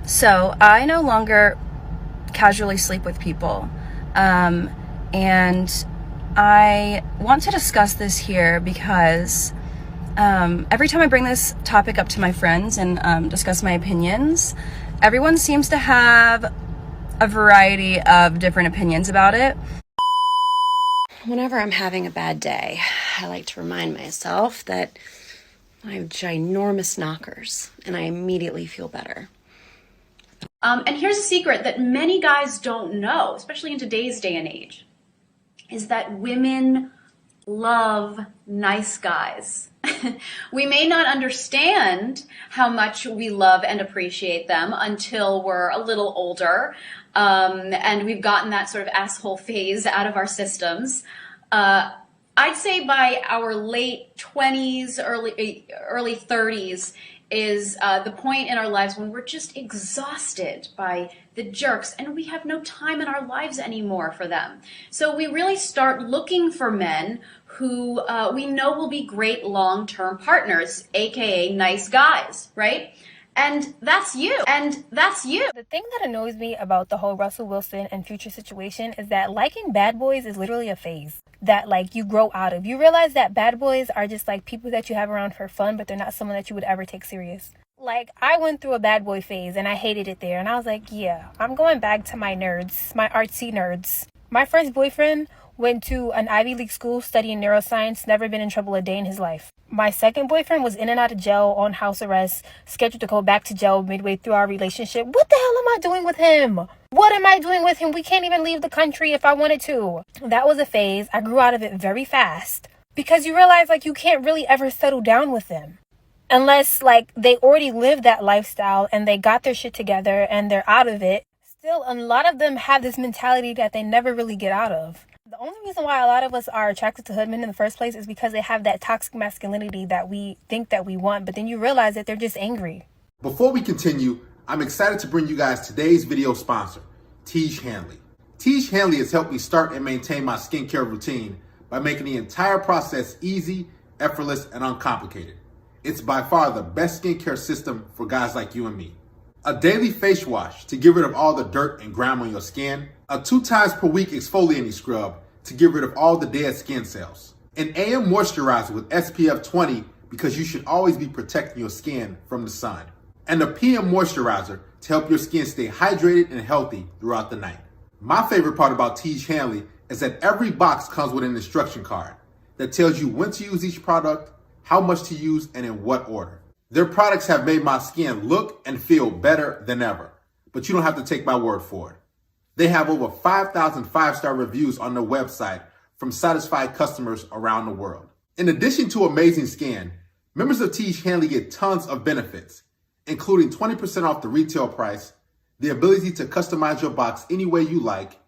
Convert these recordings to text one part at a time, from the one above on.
So I no longer casually sleep with people. And I want to discuss this here because every time I bring this topic up to my friends and discuss my opinions, everyone seems to have a variety of different opinions about it. Whenever I'm having a bad day, I like to remind myself that I have ginormous knockers and I immediately feel better. And here's a secret that many guys don't know, especially in today's day and age, is that women love nice guys. We may not understand how much we love and appreciate them until we're a little older, and we've gotten that sort of asshole phase out of our systems. I'd say by our late 20s, early 30s, is the point in our lives when we're just exhausted by the jerks and we have no time in our lives anymore for them. So we really start looking for men who we know will be great long-term partners, aka nice guys, right? And that's you. The thing that annoys me about the whole Russell Wilson and Future situation is that liking bad boys is literally a phase that like you grow out of. You realize that bad boys are just like people that you have around for fun, but they're not someone that you would ever take serious. Like, I went through a bad boy phase and I hated it there. And I was like, yeah, I'm going back to my nerds, my artsy nerds. My first boyfriend went to an Ivy League school studying neuroscience, never been in trouble a day in his life. My second boyfriend was in and out of jail on house arrest, scheduled to go back to jail midway through our relationship. What the hell am I doing with him? What am I doing with him? We can't even leave the country if I wanted to. That was a phase. I grew out of it very fast because you realize like you can't really ever settle down with them unless like they already lived that lifestyle and they got their shit together and they're out of it. Still, a lot of them have this mentality that they never really get out of. The only reason why a lot of us are attracted to hoodmen in the first place is because they have that toxic masculinity that we think that we want, but then you realize that they're just angry. Before we continue, I'm excited to bring you guys today's video sponsor, Tiege Hanley. Tiege Hanley has helped me start and maintain my skincare routine by making the entire process easy, effortless, and uncomplicated. It's by far the best skincare system for guys like you and me. A daily face wash to get rid of all the dirt and grime on your skin, a 2 times per week exfoliating scrub to get rid of all the dead skin cells, an AM moisturizer with SPF 20 because you should always be protecting your skin from the sun, and a PM moisturizer to help your skin stay hydrated and healthy throughout the night. My favorite part about Tiege Hanley is that every box comes with an instruction card that tells you when to use each product, how much to use, and in what order. Their products have made my skin look and feel better than ever, but you don't have to take my word for it. They have over 5,000 5-star reviews on their website from satisfied customers around the world. In addition to amazing skin, members of Tiege Hanley get tons of benefits, including 20% off the retail price, the ability to customize your box any way you like,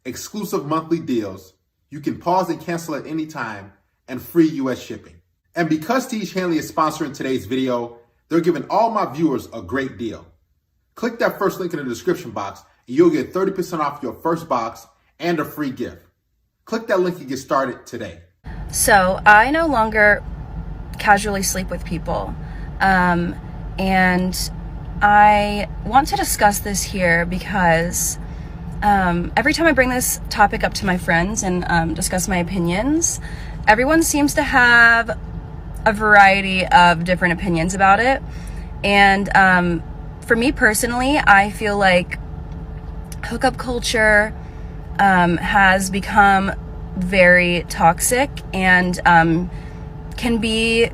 exclusive monthly deals, you can pause and cancel at any time, and free US shipping. And because Tiege Hanley is sponsoring today's video, they're giving all my viewers a great deal. Click that first link in the description box and you'll get 30% off your first box and a free gift. Click that link and get started today. So I no longer casually sleep with people. And I want to discuss this here because every time I bring this topic up to my friends and discuss my opinions, everyone seems to have a variety of different opinions about it. And for me personally, I feel like hookup culture has become very toxic and can be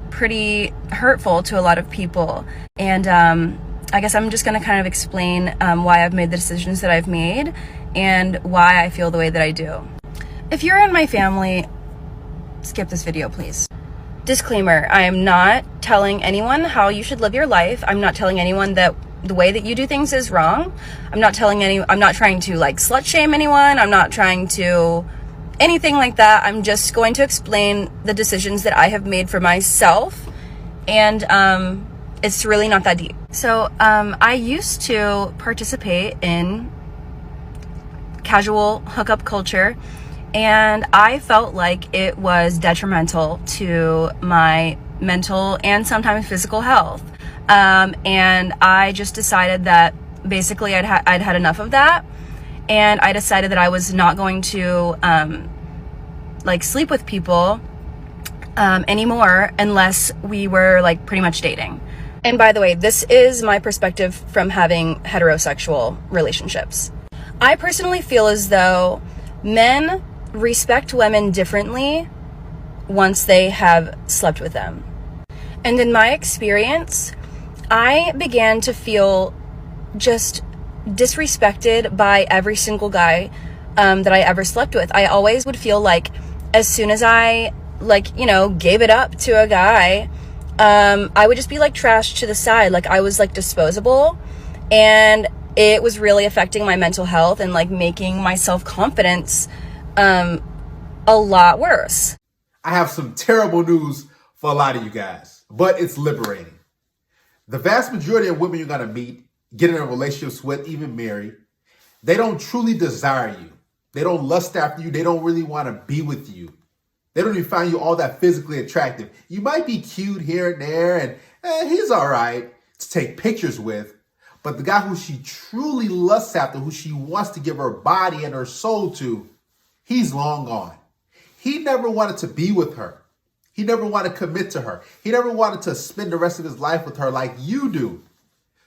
pretty hurtful to a lot of people. And I guess I'm just going to kind of explain why I've made the decisions that I've made and why I feel the way that I do. If you're in my family, skip this video, please. Disclaimer, I am not telling anyone how you should live your life. I'm not telling anyone that the way that you do things is wrong. I'm not trying to like slut shame anyone. I'm not trying to anything like that. I'm just going to explain the decisions that I have made for myself. And it's really not that deep. So I used to participate in casual hookup culture, and I felt like it was detrimental to my mental and sometimes physical health. And I just decided that basically I'd had enough of that. And I decided that I was not going to like sleep with people anymore unless we were like pretty much dating. And by the way, this is my perspective from having heterosexual relationships. I personally feel as though men respect women differently once they have slept with them. And in my experience, I began to feel just disrespected by every single guy that I ever slept with. I always would feel like as soon as I gave it up to a guy, I would just be like trashed to the side. Like I was like disposable, and it was really affecting my mental health and like making my self-confidence a lot worse. I have some terrible news for a lot of you guys, but it's liberating. The vast majority of women you're going to meet, get in a relationships with, even marry, they don't truly desire you. They don't lust after you. They don't really want to be with you. They don't even find you all that physically attractive. You might be cute here and there, and he's all right to take pictures with. But the guy who she truly lusts after, who she wants to give her body and her soul to, he's long gone. He never wanted to be with her. He never wanted to commit to her. He never wanted to spend the rest of his life with her like you do.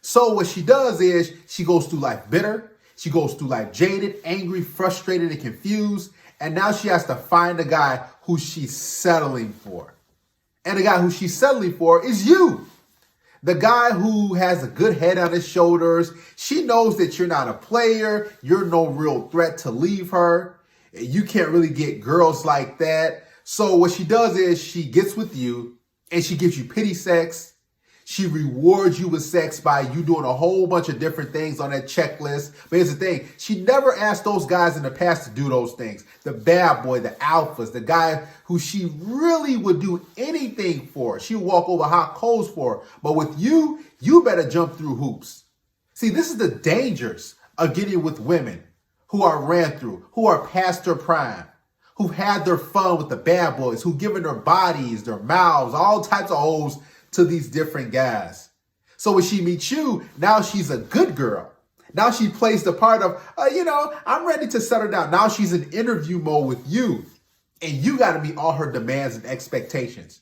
So what she does is she goes through life bitter. She goes through life jaded, angry, frustrated, and confused. And now she has to find a guy who she's settling for. And the guy who she's settling for is you. The guy who has a good head on his shoulders. She knows that you're not a player. You're no real threat to leave her. You can't really get girls like that. So what she does is she gets with you and she gives you pity sex. She rewards you with sex by you doing a whole bunch of different things on that checklist. But here's the thing. She never asked those guys in the past to do those things. The bad boy, the alphas, the guy who she really would do anything for. She would walk over hot coals for. But with you, you better jump through hoops. See, this is the dangers of getting with women who are ran through, who are past their prime, who've had their fun with the bad boys, who've given their bodies, their mouths, all types of hoes to these different guys. So when she meets you, now she's a good girl. Now she plays the part of, I'm ready to settle down. Now she's in interview mode with you. And you got to meet all her demands and expectations.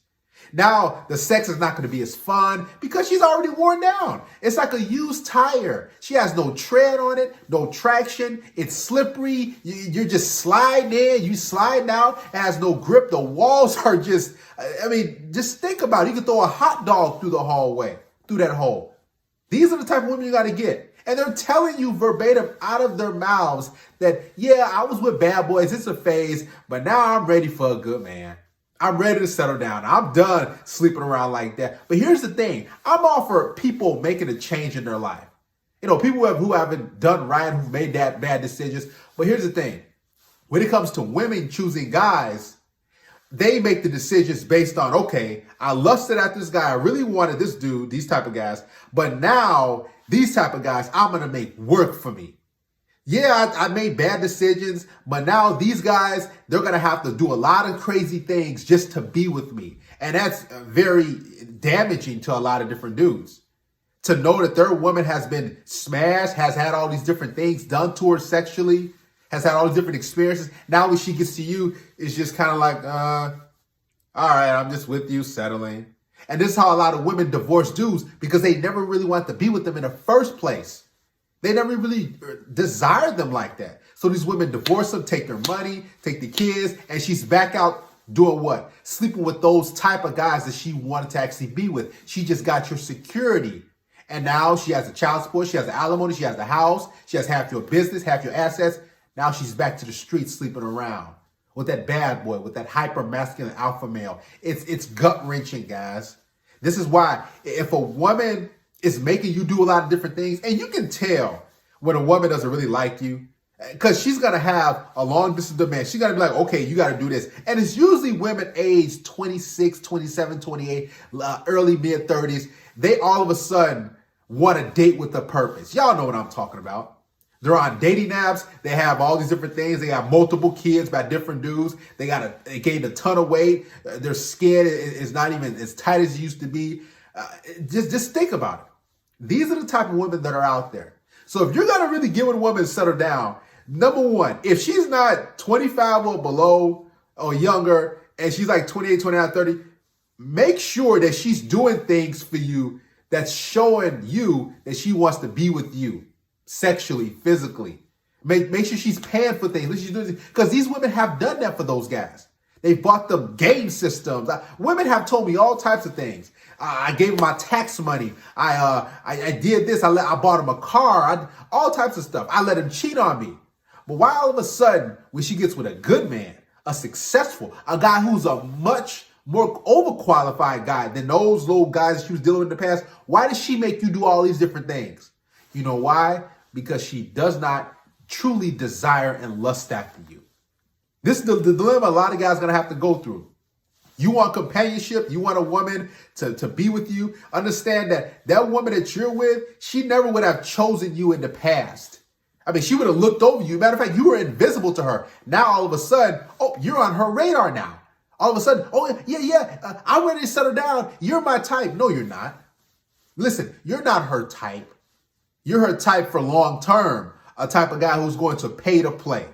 Now the sex is not going to be as fun because she's already worn down. It's like a used tire. She has no tread on it, no traction. It's slippery. You're just sliding in. You slide out. It has no grip. The walls are just think about it. You can throw a hot dog through the hallway, through that hole. These are the type of women you got to get. And they're telling you verbatim out of their mouths that, yeah, I was with bad boys. It's a phase, but now I'm ready for a good man. I'm ready to settle down. I'm done sleeping around like that. But here's the thing. I'm all for people making a change in their life. People who haven't done right, who've made that bad decisions. But here's the thing. When it comes to women choosing guys, they make the decisions based on, okay, I lusted at this guy. I really wanted this dude, these type of guys. But now these type of guys, I'm going to make work for me. Yeah, I made bad decisions, but now these guys, they're going to have to do a lot of crazy things just to be with me. And that's very damaging to a lot of different dudes. To know that their woman has been smashed, has had all these different things done to her sexually, has had all these different experiences. Now when she gets to you, it's just kind of like, all right, I'm just with you, settling. And this is how a lot of women divorce dudes because they never really want to be with them in the first place. They never really desired them like that. So these women divorce them, take their money, take the kids, and she's back out doing what? Sleeping with those type of guys that she wanted to actually be with. She just got your security. And now she has a child support, she has an alimony, she has the house, she has half your business, half your assets. Now she's back to the streets sleeping around with that bad boy, with that hyper masculine alpha male. It's gut wrenching, guys. This is why if a woman is making you do a lot of different things, and you can tell when a woman doesn't really like you, because she's going to have a long distance demand. She's going to be like, okay, you got to do this. And it's usually women aged 26, 27, 28, early mid 30s. They all of a sudden want to date with a purpose. Y'all know what I'm talking about. They're on dating apps. They have all these different things. They got multiple kids by different dudes. They gained a ton of weight. Their skin is not even as tight as it used to be. Just think about it. These are the type of women that are out there. So if you're going to really get with a woman and settle down, number one, if she's not 25 or below or younger, and she's like 28, 29, 30, make sure that she's doing things for you that's showing you that she wants to be with you sexually, physically. Make sure she's paying for things. Because these women have done that for those guys. They bought them game systems. Women have told me all types of things. I gave them my tax money. I did this. I bought them a car. All types of stuff. I let them cheat on me. But why all of a sudden, when she gets with a good man, a successful, a guy who's a much more overqualified guy than those little guys she was dealing with in the past, why does she make you do all these different things? You know why? Because she does not truly desire and lust after you. This is the dilemma a lot of guys are going to have to go through. You want companionship. You want a woman to be with you. Understand that that woman that you're with, she never would have chosen you in the past. I mean, she would have looked over you. Matter of fact, you were invisible to her. Now, all of a sudden, oh, you're on her radar now. All of a sudden, oh, yeah, I'm ready to settle down. You're my type. No, you're not. Listen, you're not her type. You're her type for long term, a type of guy who's going to pay to play.